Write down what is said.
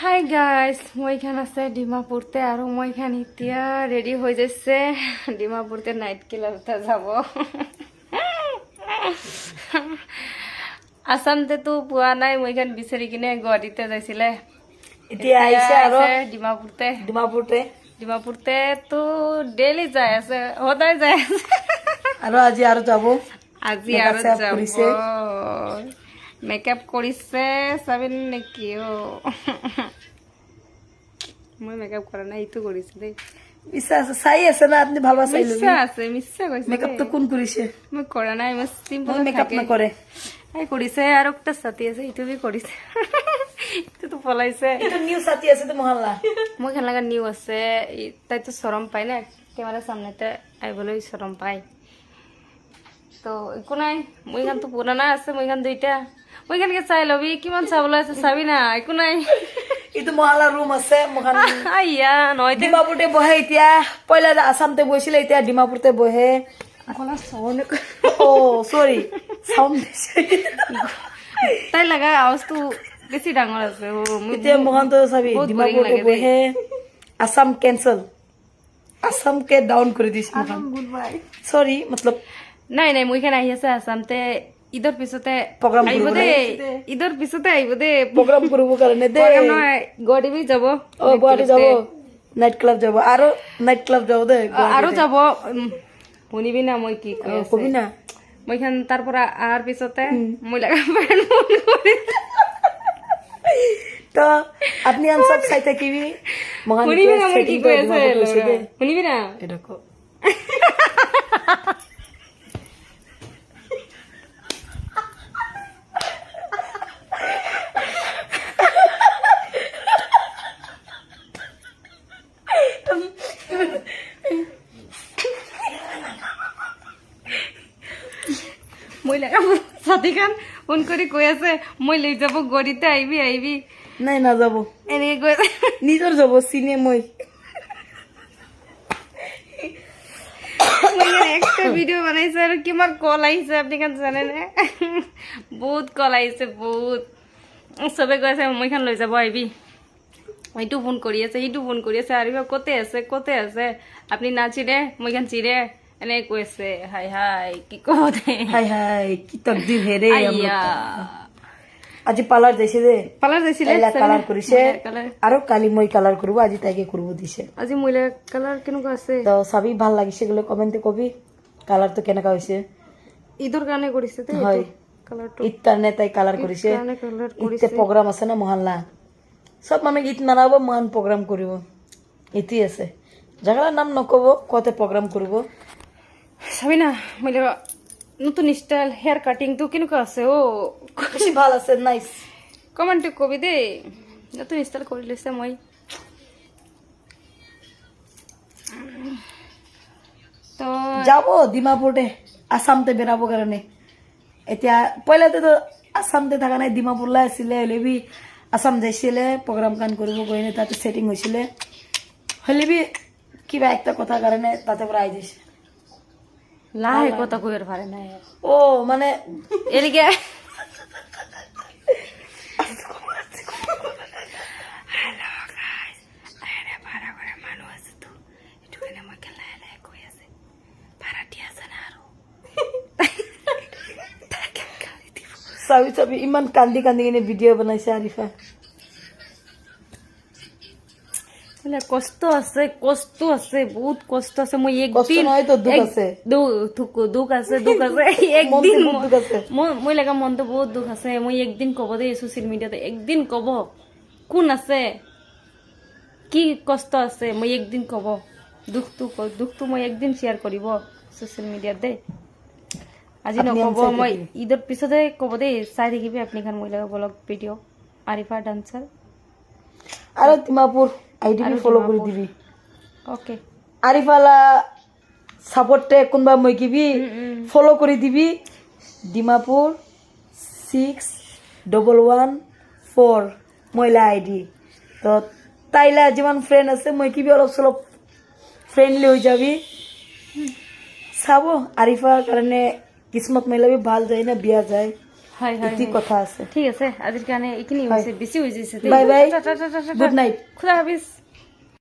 Hi guys মই এখান আছে ডিমাপুরতে আর মই এখান এতিয়া রেডি হয়ে যাচ্ছে ডিমাপুরতে নাইট ক্লাবতে যাব আসামতে তো পোৱা নাই মই এখান বিচাৰি কিনে গুৱাহাটীতে যাইছিলে এতিয়া আইছে আৰু ডিমাপুৰতে তো ডেইলি যাই আছে সদায় যাই আছে আৰু আজি আৰু যাব আজি আৰু যাব মেকআপ কৰিছে চাবিন নেকি মই মেকআপ কৰা নাই ইটো কৰিছে দেই মিছা আছে চাই আছে না আপনি ভালবা চাই লবি মিছা কৈছে মেকআপ তো কোন কৰিছে মই কৰা নাই মই সিম্পল মেকআপ নকৰে এই কৰিছে আৰু একটা সাথী আছে ইটো বি কৰিছে ইটো তো পলাইছে এটা নিউ সাথী আছে তো মহল্লা মই খান লাগা নিউ আছে তাই তো শরম পায় না ক্যামেরা সামনেতে আইবলৈ শরম পায় তো একো নাই মই খান তো পুরানা আছে মই খান দুইটা মই খানকে চাই লবি কিমান চাবলৈ আছে চাবি না একো নাই ইটো মহল্লা রুম আছে মহান আইয়া নয় ডিমাপুরতে বহে এতিয়া পয়লা আসামতে বহিছিলে এতিয়া ডিমাপুরতে বহে গলা সাউন্ড ও সরি সাউন্ড তাই লাগা আওয়াজটো বেছি ডাঙৰ আছে এতিয়া মহান তো চাবি ডিমাপুরতে বহে আসাম ক্যান্সেল আসাম কে ডাউন করে দিছ মহান গুড বাই সরি मतलब নাই নাই মই খান আহি আছে আসামতে ঈদৰ পিছতে প্ৰগ্ৰাম আহিব কৰিব দে ঈদৰ পিছতে আহিব দে প্ৰোগ্ৰাম কৰব কাৰণে দে প্ৰগ্ৰাম নহয় গুৱাহাটী যাব ও গুৱাহাটী যাব নাইট ক্লাব যাব আৰু নাইট ক্লাব যাব দে আৰু যাব শুনিবি না মই কি কৈ আছো কবি না মই খান তাৰ পৰা আহাৰ পিছতে মই লাগা ফ্ৰেণ্ড ফোন কৰি তো আপনি আন সব চাই থাকিবি মহান শুনিবি না মই কি কৈ আছে শুনিবি না এটা কো মই লাগা সাথী খান ফোন কৰি কৈ আছে মই লৈ যাব গুৱাহাটীতে আহিবি নাই না যাব এনেকে কৈ আছে নিজৰ যাব চিনে মই একটা ভিডিও বানাইছে আৰু কিমান কল আহিছে আপুনি খান জানে নে বহুত কল আহিছে বহুত চবে কৈ আছে মই খান লৈ যাব আহিবি এইটো ফোন কৰি আছে এইটো ফোন কৰি আছে আৰু কতে আছে আপুনি নাচিৰে মই খান চিৰে এনে কৈ আছে হাই হাই কি কব দে হাই হাই কি তকদির হে রে আইয়া আজি পার্লার যাইছে রে পালার যাইছিলে কালার কৰিছে কালাৰ আৰু কালি মই কালাৰ কৰব আজি তাইকে কৰব দিছে আজি মহিলা কালাৰ কেনেকুৱা আছে তো সবই ভাল লাগিছে গুলো কমেন্টে কবি কালাৰ তো কেনেকা হইছে ঈদৰ কাৰণে কৰিছে তে হয় কালাৰটো ইতাৰনে তাই কালাৰ কৰিছে কাৰণে কালার ইতে প্রোগ্রাম আছে না মহল্লা সব মানে ঈদ মানাবো মহান প্রোগ্রাম করিব ইতি আছে জায়গার নাম নকব কতে প্রোগ্রাম করব চাবি না মহিলা নতুন স্টাইল হেয়ার কাটিং তো কেনেকুৱা আছে ও বেশি ভাল আছে নাইস কমেন্টে কবি দে নতুন স্টাইল কৰি লৈছে মই তো যাব ডিমাপুরতে আসামতে বেরাবো কারণে এতিয়া পয়লাতে তো আসামতে থাকা নাই ডিমাপুরলা আছিলে হলেবি আসাম যাইছিলে প্রোগ্রাম কান করব গইনে তাতে সেটিং হইছিলে হলেবি কিবা একটা কথা কারণে তাতে পরে আই যাইছে লাহে কথা কইর পারে না ও মানে এদিকে চাবি চাবি ইমান কান্দি কান্দি কিনে ভিডিঅ' বনাইছে আরিফা কষ্ট আছে বহুত কষ্ট আছে মই কষ্ট একদিন নহয় তো দুখ আছে দুখ আছে একদিন মনটো দুখ আছে মই লাগা মনটো বহুত দুখ আছে মই একদিন কব দে সোশ্যাল মিডিয়াতে একদিন কব কোন আছে কি কষ্ট আছে মই একদিন কব দুখটো মই একদিন শেয়ার কৰিব সোশ্যাল মিডিয়াত দে আজি নকব মই ঈদৰ পিছতে কব দে চাই থাকিবি আপনি খান মই লাগা ব্লগ ভিডিঅ আরিফা ডান্সার আৰু ডিমাপুৰ আইডিবি ফলো কৰি দিবি ওকে আৰিফালা সাপোৰ্টে কোনবা মই কিবি ফলো কৰি দিবি ডিমাপুৰ 6114 মহিলা আইডি তো তাইলা যিমান ফ্ৰেন্ড আছে মই কিবি অলপ চলপ ফ্ৰেন্ডলি হৈ যাবি চাব আৰিফাৰ কাৰণে কিসমত মিলাবি ভাল যায় না বিয়া যায় হয় হয় এটি কথা আছে ঠিক আছে আজিৰ কাৰণে এইখিনি হৈছে বেছি হৈ গৈছে bye bye Tata, Tata, Tata. Good night খুদা হাফিজ